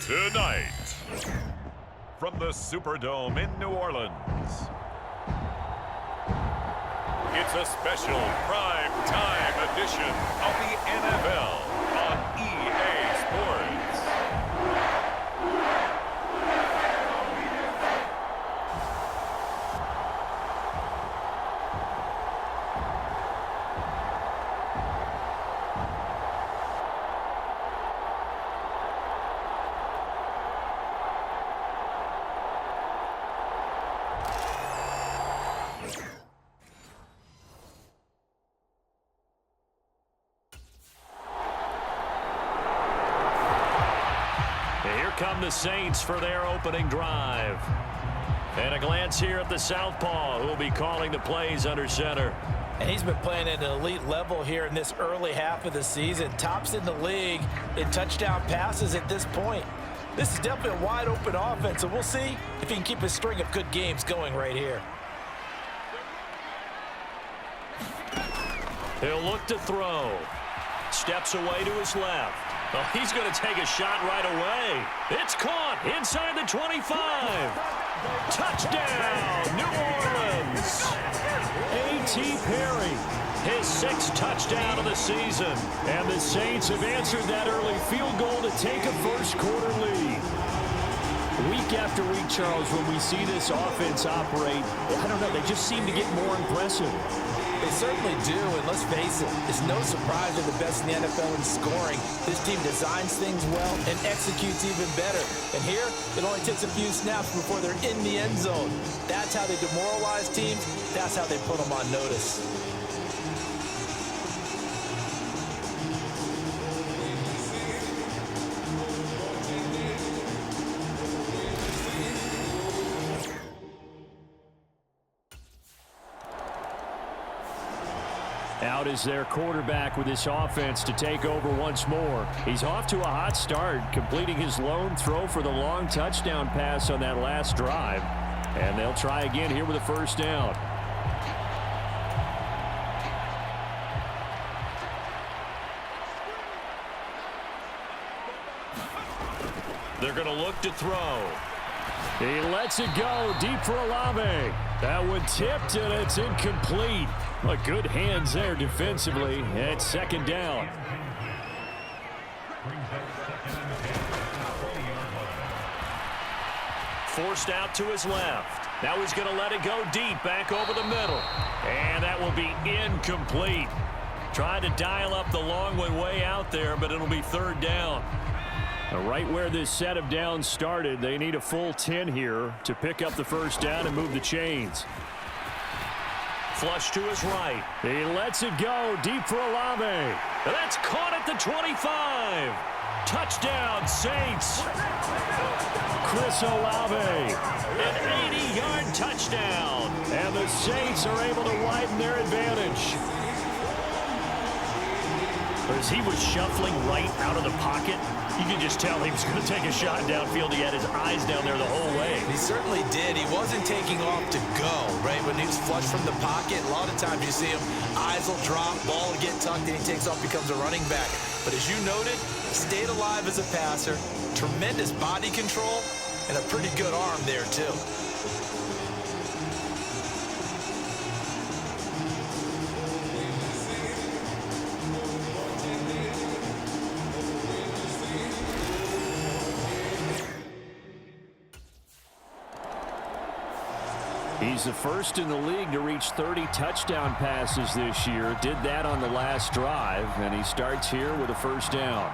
Tonight, from the Superdome in New Orleans, it's a special prime time edition of the NFL on EA Sports. Come the Saints for their opening drive. And a glance here at the southpaw, who will be calling the plays under center. And he's been playing at an elite level here in this early half of the season. Tops in the league in touchdown passes at this point. This is definitely a wide-open offense, and we'll see if he can keep a string of good games going right here. He'll look to throw. Steps away to his left. Oh, he's going to take a shot right away. It's caught inside the 25. Touchdown, New Orleans. A.T. Perry, his 6th touchdown of the season. And the Saints have answered that early field goal to take a first-quarter lead. Week after week, Charles, when we see this offense operate, I don't know, they just seem to get more impressive. They certainly do, and let's face it, it's no surprise they're the best in the NFL in scoring. This team designs things well and executes even better. And here, it only takes a few snaps before they're in the end zone. That's how they demoralize teams. That's how they put them on notice. Out is their quarterback with this offense to take over once more. He's off to a hot start, completing his lone throw for the long touchdown pass on that last drive. And they'll try again here with a first down. They're going to look to throw. He lets it go deep for Olave. That one tipped, and it's incomplete. But good hands there defensively. And it's second down. Forced out to his left. Now he's going to let it go deep back over the middle. And that will be incomplete. Tried to dial up the long way out there, but it'll be third down. Right where this set of downs started, they need a full 10 here to pick up the first down and move the chains. Flush to his right. He lets it go deep for Olave. That's caught at the 25. Touchdown, Saints. Chris Olave. An 80-yard touchdown. And the Saints are able to widen their advantage. As he was shuffling right out of the pocket, you can just tell he was going to take a shot downfield. He had his eyes down there the whole way. He certainly did. He wasn't taking off to go, right? When he was flush from the pocket, a lot of times you see him, eyes will drop, ball will get tucked, and he takes off, becomes a running back. But as you noted, stayed alive as a passer, tremendous body control, and a pretty good arm there, too. He's the first in the league to reach 30 touchdown passes this year. Did that on the last drive, and he starts here with a first down.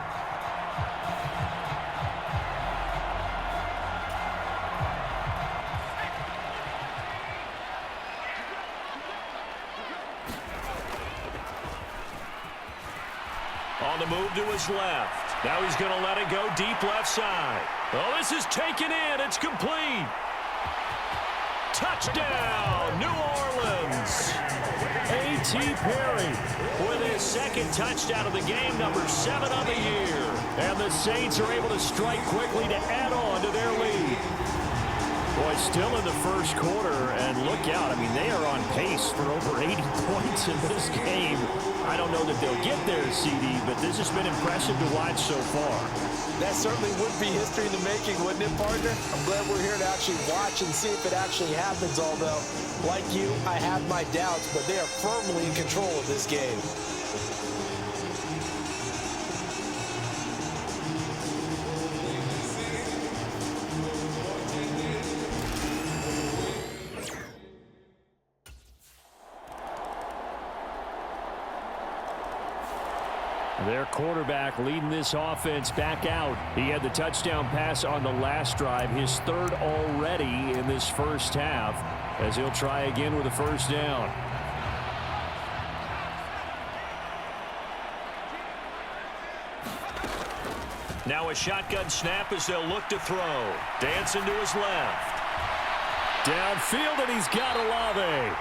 On the move to his left. Now he's going to let it go deep left side. Oh, this is taken in. It's complete. Touchdown, New Orleans. A.T. Perry with his 2nd touchdown of the game, number 7 on the year. And the Saints are able to strike quickly to add on to their lead. Boy, still in the first quarter, and look out. I mean, they are on pace for over 80 points in this game. I don't know that they'll get there, CD, but this has been impressive to watch so far. That certainly would be history in the making, wouldn't it, partner? I'm glad we're here to actually watch and see if it actually happens, although, like you, I have my doubts, but they are firmly in control of this game. Their quarterback leading this offense back out. He had the touchdown pass on the last drive, his third already in this first half, as he'll try again with a first down. Now a shotgun snap as they'll look to throw. Dancing to his left. Downfield, and he's got Olave.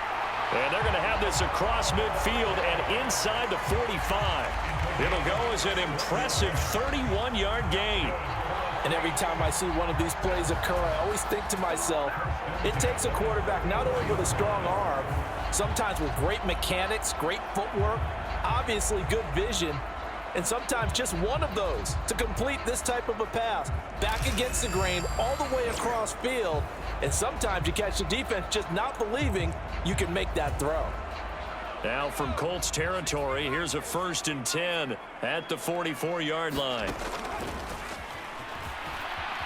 And they're going to have this across midfield and inside the 45. It'll go as an impressive 31-yard gain. And every time I see one of these plays occur, I always think to myself, it takes a quarterback not only with a strong arm, sometimes with great mechanics, great footwork, obviously good vision, and sometimes just one of those to complete this type of a pass. Back against the grain, all the way across field, and sometimes you catch the defense just not believing you can make that throw. Now from Colts territory, here's a 1st and 10 at the 44-yard line.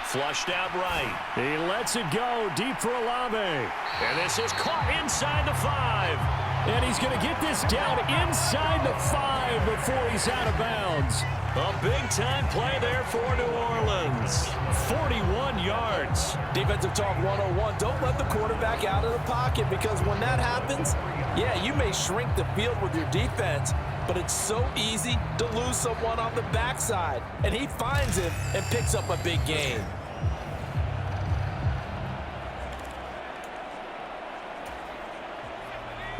Flushed out right. He lets it go deep for Olave. And this is caught inside the 5. And he's going to get this down inside the 5 before he's out of bounds. A big-time play there for New Orleans. 41 yards. Defensive talk 101. Don't let the quarterback out of the pocket, because when that happens, yeah, you may shrink the field with your defense, but it's so easy to lose someone on the backside. And he finds him and picks up a big gain.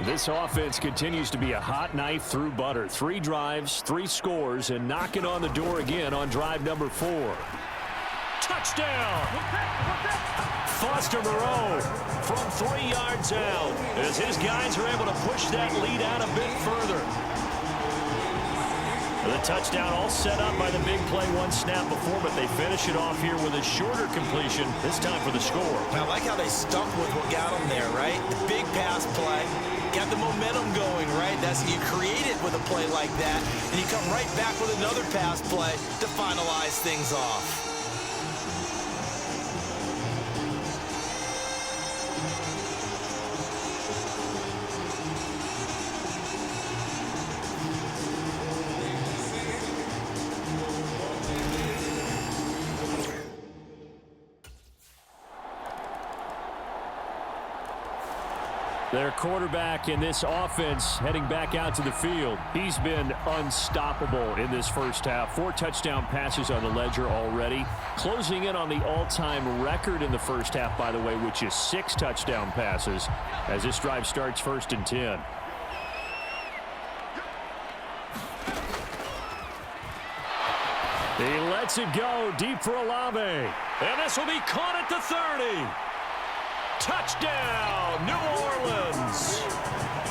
This offense continues to be a hot knife through butter. 3 drives, 3 scores, and knocking on the door again on drive number 4. Touchdown! Foster Moreau from 3 yards out as his guys are able to push that lead out a bit further. The touchdown all set up by the big play one snap before, but they finish it off here with a shorter completion, this time for the score. I like how they stuck with what got them there, right? The big pass play. Got the momentum going, right? That's you create it with a play like that, and you come right back with another pass play to finalize things off. Their quarterback in this offense heading back out to the field. He's been unstoppable in this first half. 4 touchdown passes on the ledger already. Closing in on the all-time record in the first half, by the way, which is 6 touchdown passes as this drive starts 1st and 10. He lets it go deep for Olave. And this will be caught at the 30. Touchdown, New Orleans.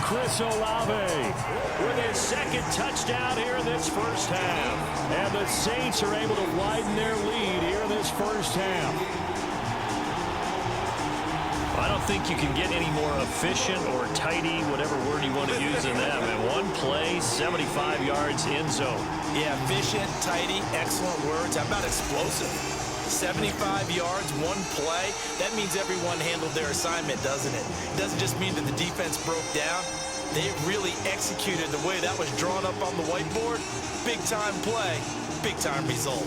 Chris Olave with his 2nd touchdown here in this first half. And the Saints are able to widen their lead here in this first half. I don't think you can get any more efficient or tidy, whatever word you want to use in that. And one play, 75 yards, end zone. Yeah, efficient, tidy, excellent words. How about explosive? 75 yards, one play. That means everyone handled their assignment, doesn't it? It doesn't just mean that the defense broke down. They really executed the way that was drawn up on the whiteboard. Big-time play, big-time result.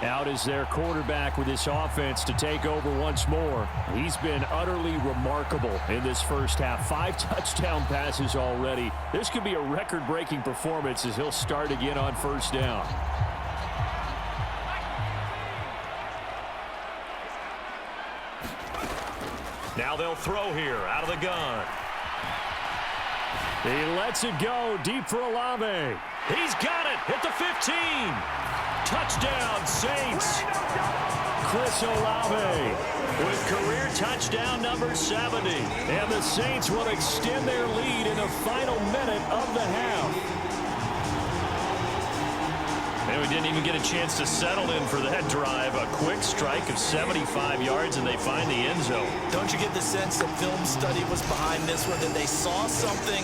Out is their quarterback with this offense to take over once more. He's been utterly remarkable in this first half. 5 touchdown passes already. This could be a record-breaking performance as he'll start again on first down. Now they'll throw here out of the gun. He lets it go deep for Olave. He's got it at the 15. Touchdown, Saints. Chris Olave with career touchdown number 70. And the Saints will extend their lead in the final minute of the half. And we didn't even get a chance to settle in for that drive. A quick strike of 75 yards, and they find the end zone. Don't you get the sense that film study was behind this one, that they saw something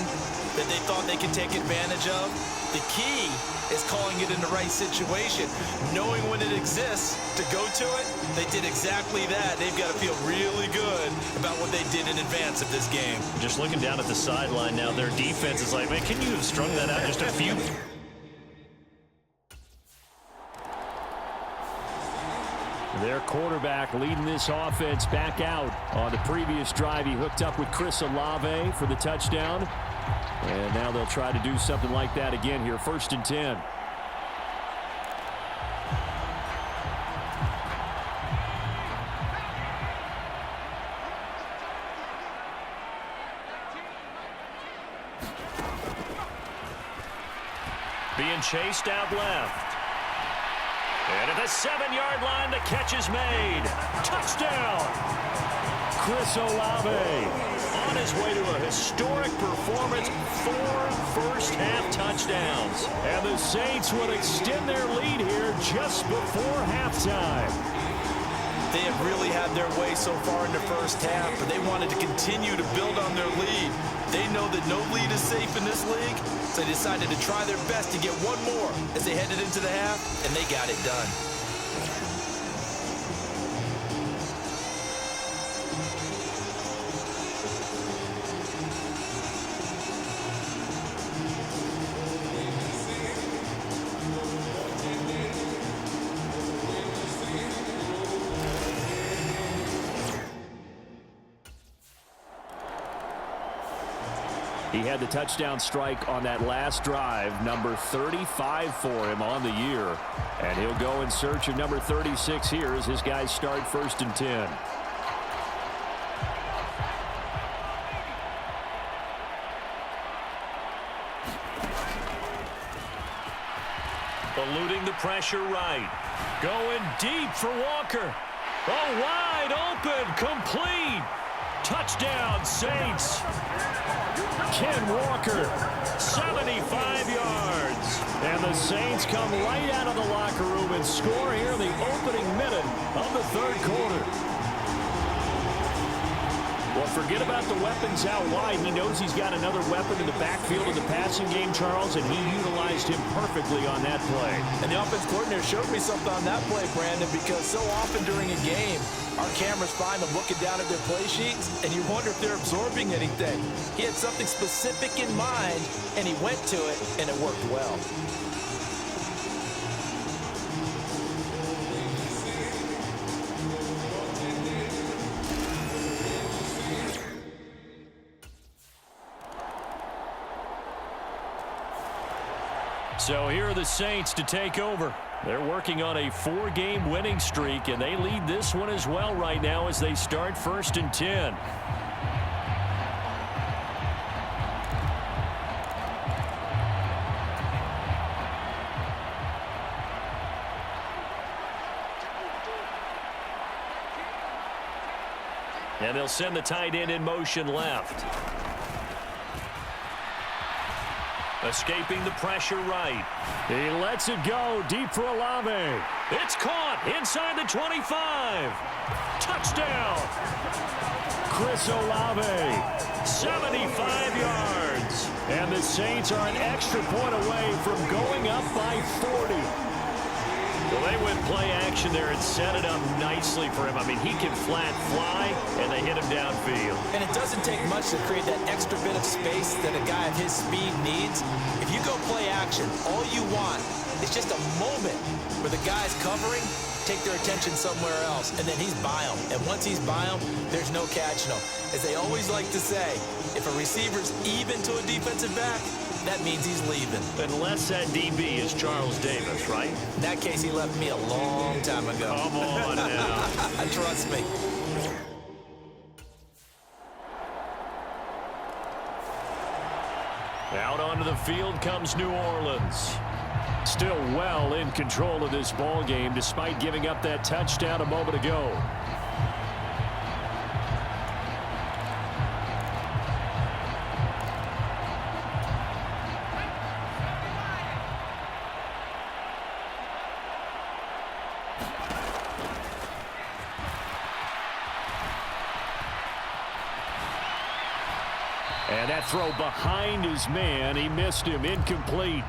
that they thought they could take advantage of? The key is calling it in the right situation, knowing when it exists to go to it. They did exactly that. They've got to feel really good about what they did in advance of this game. Just looking down at the sideline now, their defense is like, man, can you have strung that out just a few? Their quarterback leading this offense back out. On the previous drive, he hooked up with Chris Olave for the touchdown. And now they'll try to do something like that again here. 1st and 10. Being chased out left. And at the 7-yard line, the catch is made. Touchdown! Chris Olave on his way to a historic performance. 4 first-half touchdowns. And the Saints will extend their lead here just before halftime. They have really had their way so far in the first half, but they wanted to continue to build on their lead. They know that no lead is safe in this league, so they decided to try their best to get one more as they headed into the half, and they got it done. He had the touchdown strike on that last drive, number 35 for him on the year. And he'll go in search of number 36 here as his guys start 1st and 10. Eluding the pressure right. Going deep for Walker. Oh, wide open, complete. Touchdown, Saints. Ken Walker, 75 yards. And the Saints come right out of the locker room and score here in the opening minute of the 3rd quarter. Well, forget about the weapons out wide. He knows he's got another weapon in the backfield of the passing game, Charles, and he utilized him perfectly on that play. And the offense coordinator showed me something on that play, Brandon, because so often during a game, our cameras find them looking down at their play sheets, and you wonder if they're absorbing anything. He had something specific in mind, and he went to it, and it worked well. So here are the Saints to take over. They're working on a 4-game winning streak, and they lead this one as well right now as they start 1st and 10. And they'll send the tight end in motion left. Escaping the pressure right. He lets it go deep for Olave. It's caught inside the 25. Touchdown. Chris Olave, 75 yards. And the Saints are an extra point away from going up by 40. Well, they went play action there and set it up nicely for him. I mean, he can flat fly, and they hit him downfield. And it doesn't take much to create that extra bit of space that a guy of his speed needs. If you go play action, all you want is just a moment where the guy's covering, take their attention somewhere else, and then he's by him. And once he's by him, there's no catching him. As they always like to say, if a receiver's even to a defensive back, that means he's leaving. Unless that DB is Charles Davis, right? In that case, he left me a long time ago. Come on now. Trust me. Out onto the field comes New Orleans. Still well in control of this ball game despite giving up that touchdown a moment ago. And that throw behind his man, he missed him, incomplete.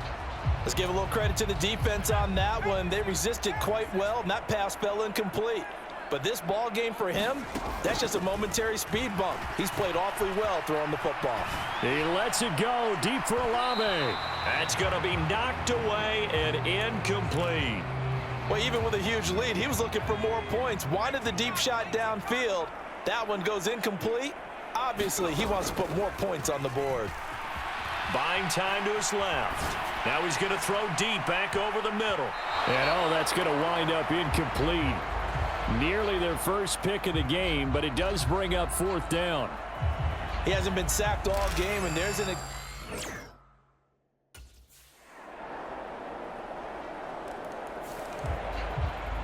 Let's give a little credit to the defense on that one. They resisted quite well, and that pass fell incomplete. But this ball game for him, that's just a momentary speed bump. He's played awfully well throwing the football. He lets it go deep for Olave. That's going to be knocked away and incomplete. Well, even with a huge lead, he was looking for more points. Wanted the deep shot downfield. That one goes incomplete. Obviously, he wants to put more points on the board. Buying time to his left. Now he's going to throw deep back over the middle. And, oh, that's going to wind up incomplete. Nearly their first pick of the game, but it does bring up fourth down. He hasn't been sacked all game, and there's an...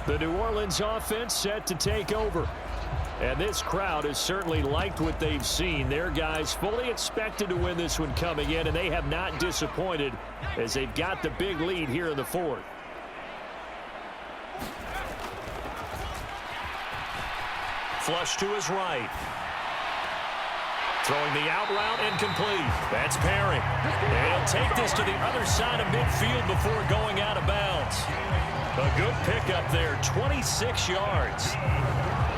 The New Orleans offense set to take over. And this crowd has certainly liked what they've seen. Their guys fully expected to win this one coming in, and they have not disappointed as they've got the big lead here in the fourth. Flush to his right. Throwing the out route incomplete. That's Perry. And he'll take this to the other side of midfield before going out of bounds. A good pickup there, 26 yards.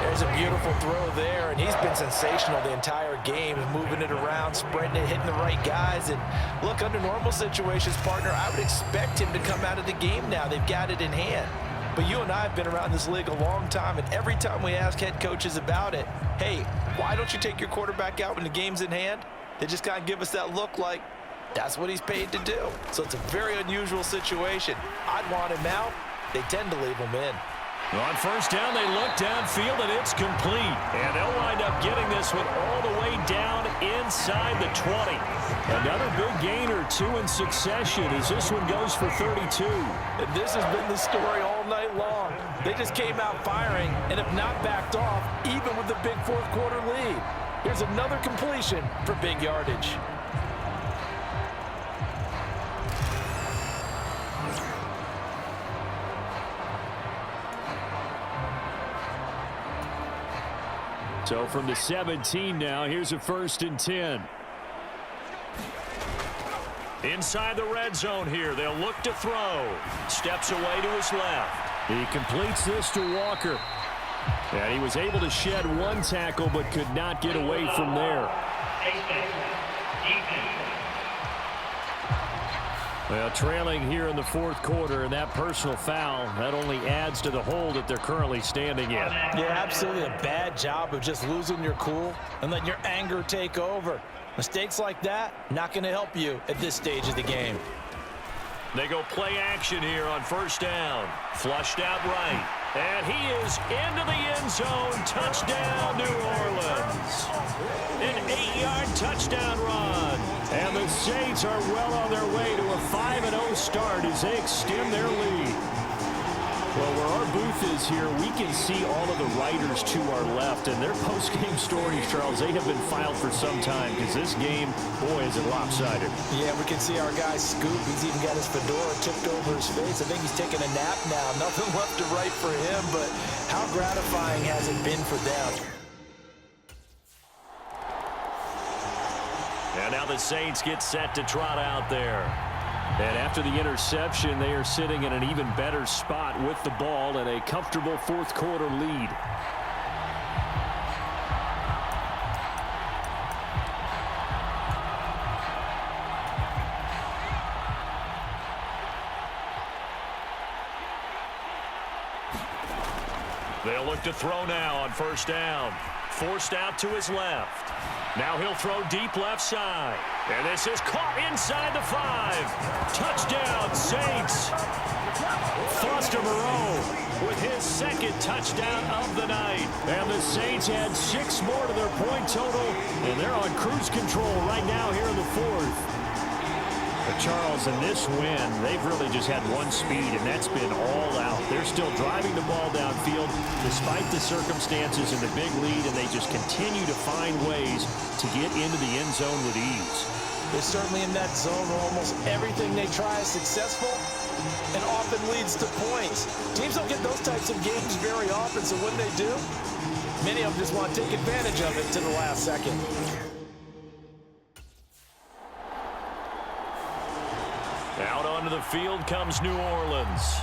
There's a beautiful throw there, and he's been sensational the entire game, moving it around, sprinting it, hitting the right guys. And look, under normal situations, partner, I would expect him to come out of the game now. They've got it in hand. But you and I have been around this league a long time, and every time we ask head coaches about it, hey, why don't you take your quarterback out when the game's in hand? They just kind of give us that look like that's what he's paid to do. So it's a very unusual situation. I'd want him out. They tend to leave him in. On first down, they look downfield, and it's complete. And they'll wind up getting this one all the way down inside the 20. Another big gain or two in succession as this one goes for 32. And this has been the story all night long. They just came out firing and have not backed off, even with the big fourth quarter lead. Here's another completion for big yardage. So from the 17 now, here's a 1st and 10. Inside the red zone here, they'll look to throw. Steps away to his left. He completes this to Walker. And he was able to shed one tackle but could not get away from there. Well, trailing here in the fourth quarter, and that personal foul, that only adds to the hole that they're currently standing in. Yeah, absolutely a bad job of just losing your cool and letting your anger take over. Mistakes like that, not going to help you at this stage of the game. They go play action here on first down. Flushed out right. And he is into the end zone. Touchdown, New Orleans. An 8-yard touchdown run. And the Saints are well on their way to a 5-0 start as they extend their lead. Well, where our booth is here, we can see all of the writers to our left. And their post-game stories, Charles, they have been filed for some time because this game, boy, is it lopsided. Yeah, we can see our guy Scoop. He's even got his fedora tipped over his face. I think he's taking a nap now. Nothing left to write for him, but how gratifying has it been for them? And now the Saints get set to trot out there. And after the interception, they are sitting in an even better spot with the ball and a comfortable fourth quarter lead. They'll look to throw now on first down. Forced out to his left. Now he'll throw deep left side. And this is caught inside the 5. Touchdown, Saints. Foster Moreau with his second touchdown of the night. And the Saints add 6 more to their point total. And they're on cruise control right now here in the fourth. A Charles, in this win, they've really just had one speed, and that's been all out. They're still driving the ball downfield despite the circumstances and the big lead, and they just continue to find ways to get into the end zone with ease. They're certainly in that zone where almost everything they try is successful and often leads to points. Teams don't get those types of games very often, so when they do, many of them just want to take advantage of it to the last second. Out onto the field comes New Orleans.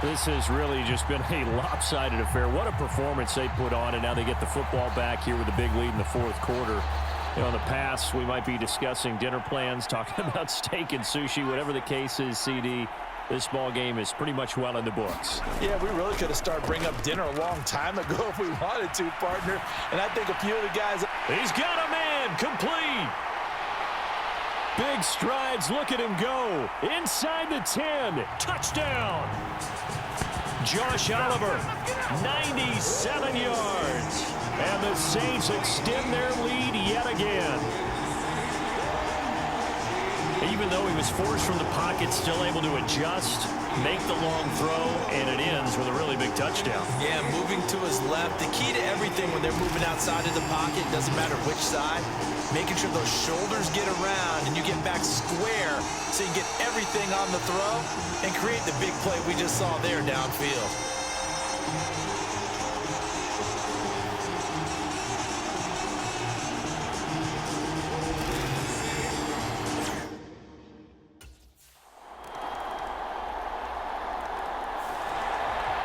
This has really just been a lopsided affair. What a performance they put on, and now they get the football back here with a big lead in the fourth quarter. You know, in the past, we might be discussing dinner plans, talking about steak and sushi, whatever the case is, CD. This ball game is pretty much well in the books. Yeah, we really could have started bringing up dinner a long time ago if we wanted to, partner. And I think a few of the guys... He's got a man, complete. Big strides, look at him go. Inside the 10, touchdown. Josh Oliver, 97 yards. And the Saints extend their lead yet again. Even though he was forced from the pocket, still able to adjust, make the long throw, and it ends with a really big touchdown. Yeah, moving to his left. The key to everything when they're moving outside of the pocket, doesn't matter which side, making sure those shoulders get around and you get back square so you get everything on the throw and create the big play we just saw there downfield.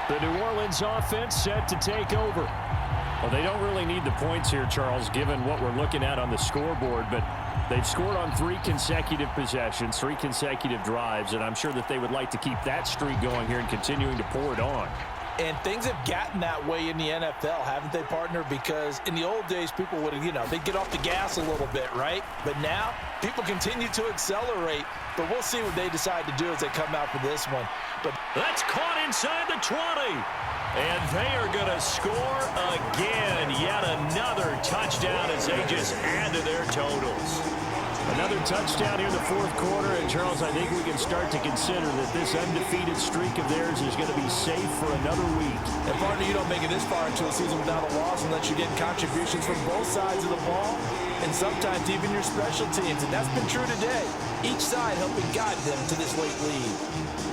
The New Orleans offense set to take over. Well, they don't really need the points here, Charles, given what we're looking at on the scoreboard, but they've scored on 3 consecutive possessions, 3 consecutive drives, and I'm sure that they would like to keep that streak going here and continuing to pour it on. And things have gotten that way in the NFL, haven't they, partner? Because in the old days, people would, they'd get off the gas a little bit, right? But now, people continue to accelerate. But we'll see what they decide to do as they come out for this one. But that's caught inside the 20. And they are going to score again. Yet another touchdown as they just add to their totals. Another touchdown here in the fourth quarter. And, Charles, I think we can start to consider that this undefeated streak of theirs is going to be safe for another week. And, partner, you don't make it this far into a season without a loss unless you're getting contributions from both sides of the ball and sometimes even your special teams. And that's been true today. Each side helping guide them to this late lead.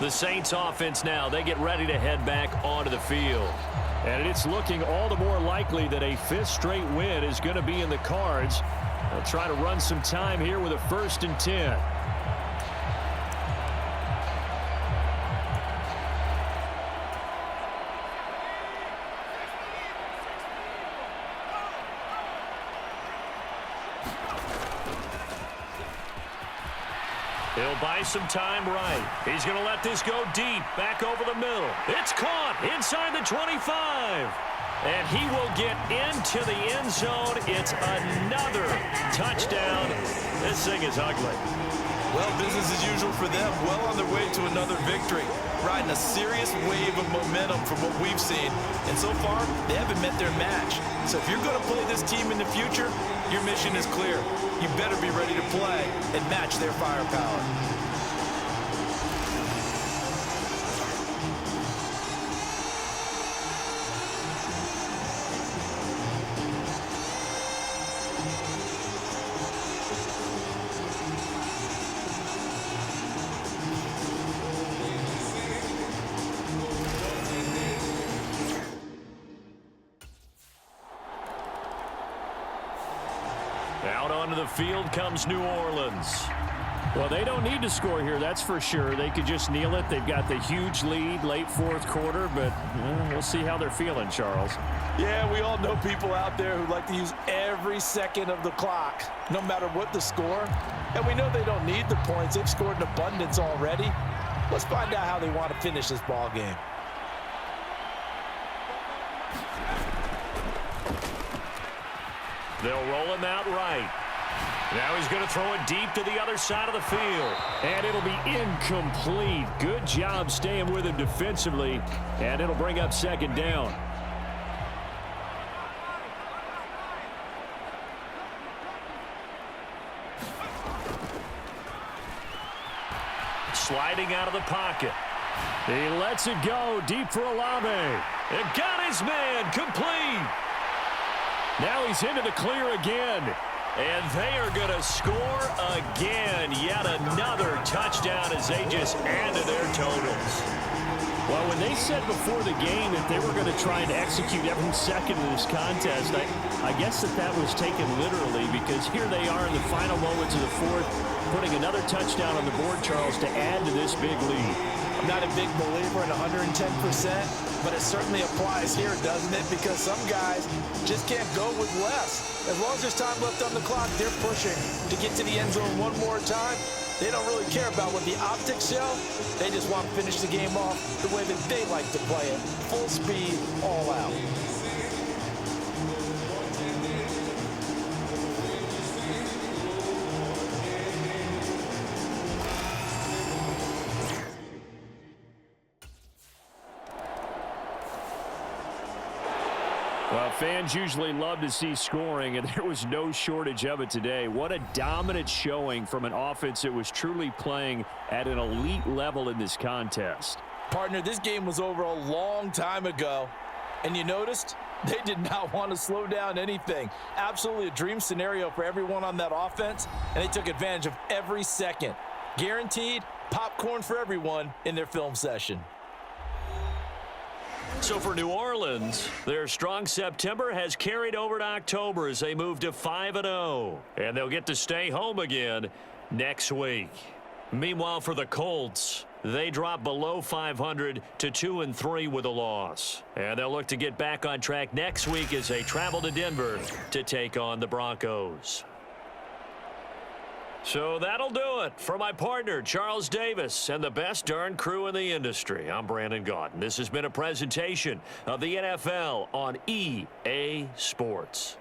The Saints offense now, they get ready to head back onto the field. And it's looking all the more likely that a 5th straight win is going to be in the cards. They'll try to run some time here with a 1st and 10. He'll buy some time right. He's going to let this go deep, back over the middle. It's caught inside the 25. And he will get into the end zone. It's another touchdown. This thing is ugly. Well, business as usual for them. Well on their way to another victory. Riding a serious wave of momentum from what we've seen. And so far, they haven't met their match. So if you're going to play this team in the future, your mission is clear. You better be ready to play and match their firepower. Out onto the field comes New Orleans. Well, they don't need to score here, that's for sure. They could just kneel it. They've got the huge lead late fourth quarter, but we'll see how they're feeling, Charles. Yeah, we all know people out there who like to use every second of the clock, no matter what the score. And we know they don't need the points. They've scored in abundance already. Let's find out how they want to finish this ball game. They'll roll him out right. Now he's going to throw it deep to the other side of the field. And it'll be incomplete. Good job staying with him defensively. And it'll bring up second down. Sliding out of the pocket. He lets it go deep for Olave. It got his man complete. Now he's into the clear again. And they are going to score again. Yet another touchdown as they just add to their totals. Well, when they said before the game that they were going to try and execute every second of this contest, I guess that was taken literally, because here they are in the final moments of the fourth, putting another touchdown on the board, Charles, to add to this big lead. I'm not a big believer in 110%, but it certainly applies here, doesn't it? Because some guys just can't go with less. As long as there's time left on the clock, they're pushing to get to the end zone one more time. They don't really care about what the optics show. They just want to finish the game off the way that they like to play it. Full speed, all out. Well, fans usually love to see scoring, and there was no shortage of it today. What a dominant showing from an offense that was truly playing at an elite level in this contest. Partner, this game was over a long time ago, and you noticed they did not want to slow down anything. Absolutely a dream scenario for everyone on that offense, and they took advantage of every second. Guaranteed popcorn for everyone in their film session. So for New Orleans, their strong September has carried over to October as they move to 5-0. And they'll get to stay home again next week. Meanwhile, for the Colts, they drop below 500 to 2-3 with a loss. And they'll look to get back on track next week as they travel to Denver to take on the Broncos. So that'll do it for my partner, Charles Davis, and the best darn crew in the industry. I'm Brandon Gaudin. This has been a presentation of the NFL on EA Sports.